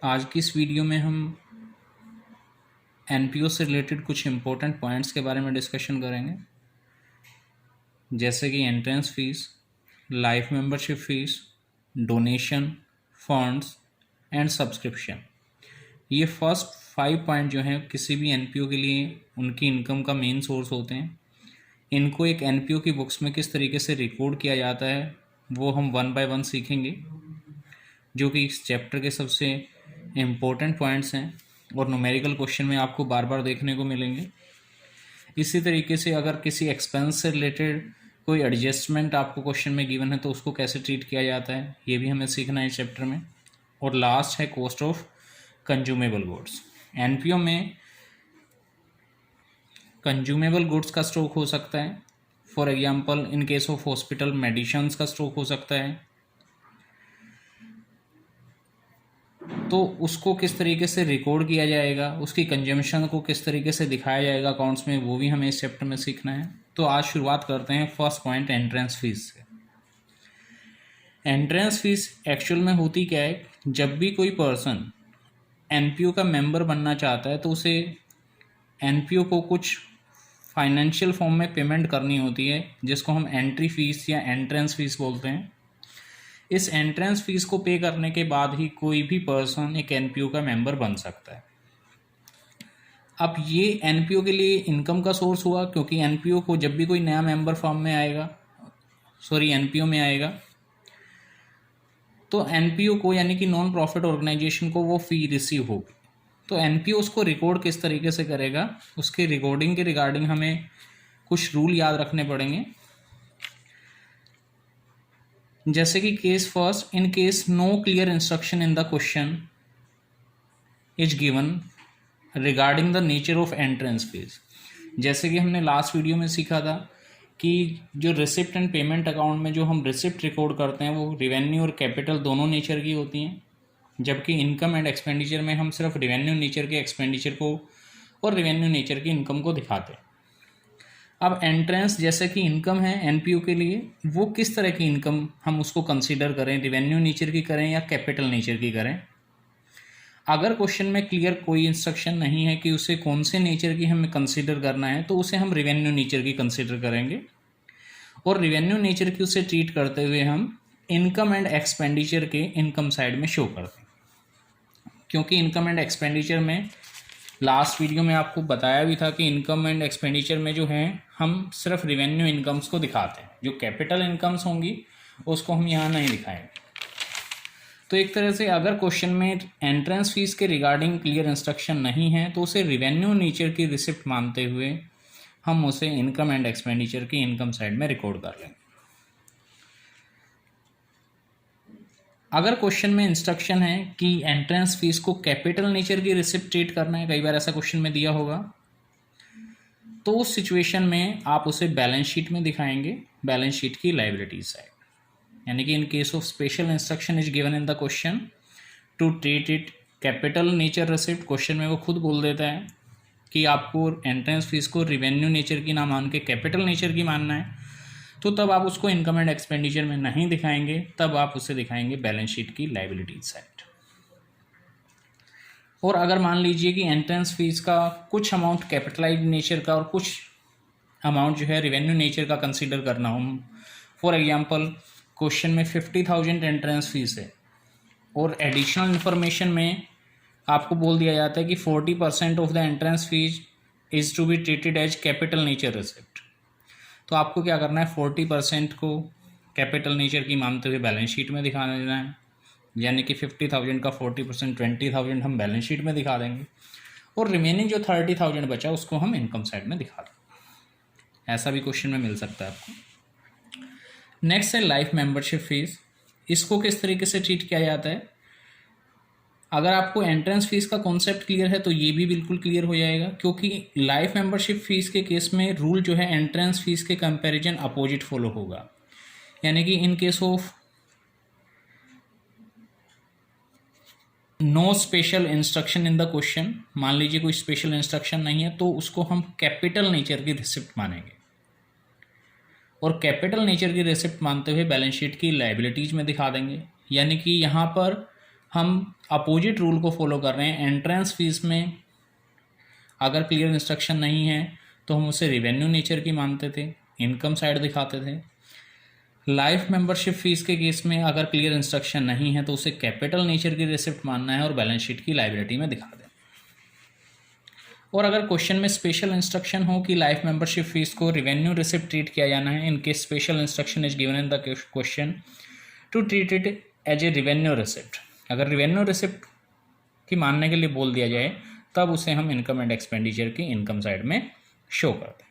आज की इस वीडियो में हम एनपीओ से रिलेटेड कुछ इम्पोर्टेंट पॉइंट्स के बारे में डिस्कशन करेंगे, जैसे कि entrance fees, life membership fees, donation, funds and subscription. ये फर्स्ट 5 पॉइंट जो हैं किसी भी एनपीओ के लिए उनकी इनकम का मेन सोर्स होते हैं। इनको एक एनपीओ की बुक्स में किस तरीके से रिकॉर्ड किया जाता है वो हम 1 बाय 1 सीखेंगे, जो कि इस चैप्टर के सबसे इम्पोर्टेंट पॉइंट्स हैं और न्यूमेरिकल क्वेश्चन में आपको बार बार देखने को मिलेंगे। इसी तरीके से अगर किसी एक्सपेंस से रिलेटेड कोई एडजस्टमेंट आपको क्वेश्चन में गिवन है तो उसको कैसे ट्रीट किया जाता है, ये भी हमें सीखना है इस चैप्टर में। और लास्ट है cost of consumable goods. NPO में कंज्यूमेबल गुड्स का स्टॉक हो सकता है, for example in case of hospital medicines का स्टॉक हो सकता है। तो उसको किस तरीके से रिकॉर्ड किया जाएगा, उसकी कंजम्पशन को किस तरीके से दिखाया जाएगा अकाउंट्स में, वो भी हमें इस चैप्टर में सीखना है। तो आज शुरुआत करते हैं फर्स्ट पॉइंट एंट्रेंस फीस से। एंट्रेंस फीस एक्चुअल में होती क्या है, जब भी कोई पर्सन एनपीओ का मेंबर बनना चाहता है तो उसे एनपीओ को कुछ फाइनेंशियल फॉर्म में पेमेंट करनी होती है, जिसको हम एंट्री फीस या एंट्रेंस फीस बोलते हैं। इस एंट्रेंस फीस को पे करने के बाद ही कोई भी पर्सन एक एनपीओ का मेंबर बन सकता है। अब ये एनपीओ के लिए इनकम का सोर्स हुआ, क्योंकि एनपीओ को जब भी कोई नया मेंबर फॉर्म में आएगा, एनपीओ में आएगा, तो एनपीओ को यानी कि नॉन प्रॉफिट ऑर्गेनाइजेशन को वो फी रिसीव होगी। तो एनपीओ उसको रिकॉर्ड किस तरीके से करेगा, उसके रिकॉर्डिंग के रिगार्डिंग हमें कुछ रूल याद रखने पड़ेंगे। जैसे कि case first, in case no clear instruction in the question is given regarding the nature of entrance fees. जैसे कि हमने लास्ट वीडियो में सीखा था कि जो रिसिप्ट एंड पेमेंट अकाउंट में जो हम रिसिप्ट रिकॉर्ड करते हैं वो रिवेन्यू और कैपिटल दोनों नेचर की होती हैं, जबकि इनकम एंड एक्सपेंडिचर में हम सिर्फ रिवेन्यू नेचर के एक्सपेंडिचर को और रिवेन्यू नेचर की इनकम को दिखाते हैं। अब एंट्रेंस जैसे कि इनकम है एनपीओ के लिए, वो किस तरह की इनकम हम उसको कंसीडर करें, रिवेन्यू नेचर की करें या कैपिटल नेचर की करें। अगर क्वेश्चन में क्लियर कोई इंस्ट्रक्शन नहीं है कि उसे कौन से नेचर की हमें कंसीडर करना है, तो उसे हम रिवेन्यू नेचर की कंसीडर करेंगे और रिवेन्यू नेचर की उसे ट्रीट करते हुए हम इनकम एंड एक्सपेंडिचर के इनकम साइड में शो करते हैं। क्योंकि इनकम एंड एक्सपेंडिचर में लास्ट वीडियो में आपको बताया भी था कि इनकम एंड एक्सपेंडिचर में जो है हम सिर्फ रिवेन्यू इनकम्स को दिखाते हैं, जो कैपिटल इनकम्स होंगी उसको हम यहाँ नहीं दिखाएंगे। तो एक तरह से अगर क्वेश्चन में एंट्रेंस फीस के रिगार्डिंग क्लियर इंस्ट्रक्शन नहीं है तो उसे रिवेन्यू नेचर की रिसिप्ट मानते हुए हम उसे इनकम एंड एक्सपेंडिचर की इनकम साइड में रिकॉर्ड कर लेंगे। अगर क्वेश्चन में इंस्ट्रक्शन है कि एंट्रेंस फीस को कैपिटल नेचर की रिसिप्ट ट्रीट करना है, कई बार ऐसा क्वेश्चन में दिया होगा, तो उस सिचुएशन में आप उसे बैलेंस शीट में दिखाएंगे, बैलेंस शीट की लायबिलिटी साइड। यानी कि in case of special instruction is given in the question to treat it capital nature receipt, question में वो खुद बोल देता है कि आपको एंट्रेंस फीस को रिवेन्यू नेचर की ना मान के कैपिटल नेचर की मानना है, तो तब आप उसको इनकम एंड एक्सपेंडिचर में नहीं दिखाएंगे, तब आप उसे दिखाएंगे बैलेंस शीट की लायबिलिटी साइड। और अगर मान लीजिए कि एंट्रेंस फीस का कुछ अमाउंट कैपिटलाइज नेचर का और कुछ अमाउंट जो है रिवेन्यू नेचर का कंसीडर करना हो, फॉर एग्जांपल क्वेश्चन में 50,000 एंट्रेंस फीस है और एडिशनल इन्फॉर्मेशन में आपको बोल दिया जाता है कि 40% of the entrance fees is to be treated as capital nature receipt, तो आपको क्या करना है, 40% को कैपिटल नेचर की मानते हुए बैलेंस शीट में दिखा देना है। यानी कि 50,000 का 40% 20,000 हम बैलेंस शीट में दिखा देंगे और रिमेनिंग जो 30,000 बचा उसको हम इनकम साइड में दिखा देंगे। ऐसा भी क्वेश्चन में मिल सकता है आपको। नेक्स्ट है लाइफ मेंबरशिप फीस। इसको किस तरीके से ट्रीट किया जाता है, अगर आपको एंट्रेंस फीस का कॉन्सेप्ट क्लियर है तो ये भी बिल्कुल क्लियर हो जाएगा, क्योंकि लाइफ मेंबरशिप फीस के केस में रूल जो है एंट्रेंस फीस के कंपैरिजन अपोजिट फॉलो होगा। यानी कि in case of no special instruction in the question, मान लीजिए कोई स्पेशल इंस्ट्रक्शन नहीं है, तो उसको हम कैपिटल नेचर की रिसिप्ट मानेंगे और कैपिटल नेचर की रिसिप्ट मानते हुए बैलेंस शीट की लायबिलिटीज में दिखा देंगे। यानी कि यहाँ पर हम अपोजिट रूल को फॉलो कर रहे हैं। एंट्रेंस फीस में अगर क्लियर इंस्ट्रक्शन नहीं है तो हम उसे रिवेन्यू नेचर की मानते थे, इनकम साइड दिखाते थे। लाइफ मेंबरशिप फीस के केस में अगर क्लियर इंस्ट्रक्शन नहीं है तो उसे कैपिटल नेचर की रिसिप्ट मानना है और बैलेंस शीट की लायबिलिटी में दिखा दें। और अगर क्वेश्चन में स्पेशल इंस्ट्रक्शन हो कि लाइफ मेंबरशिप फीस को रिवेन्यू रिसिप्ट ट्रीट किया जाना है, in case special instruction is given in the question to treat it as a revenue receipt, अगर रिवेन्यू रिसिप्ट की मानने के लिए बोल दिया जाए तब उसे हम इनकम एंड एक्सपेंडिचर की इनकम साइड में शो करते हैं।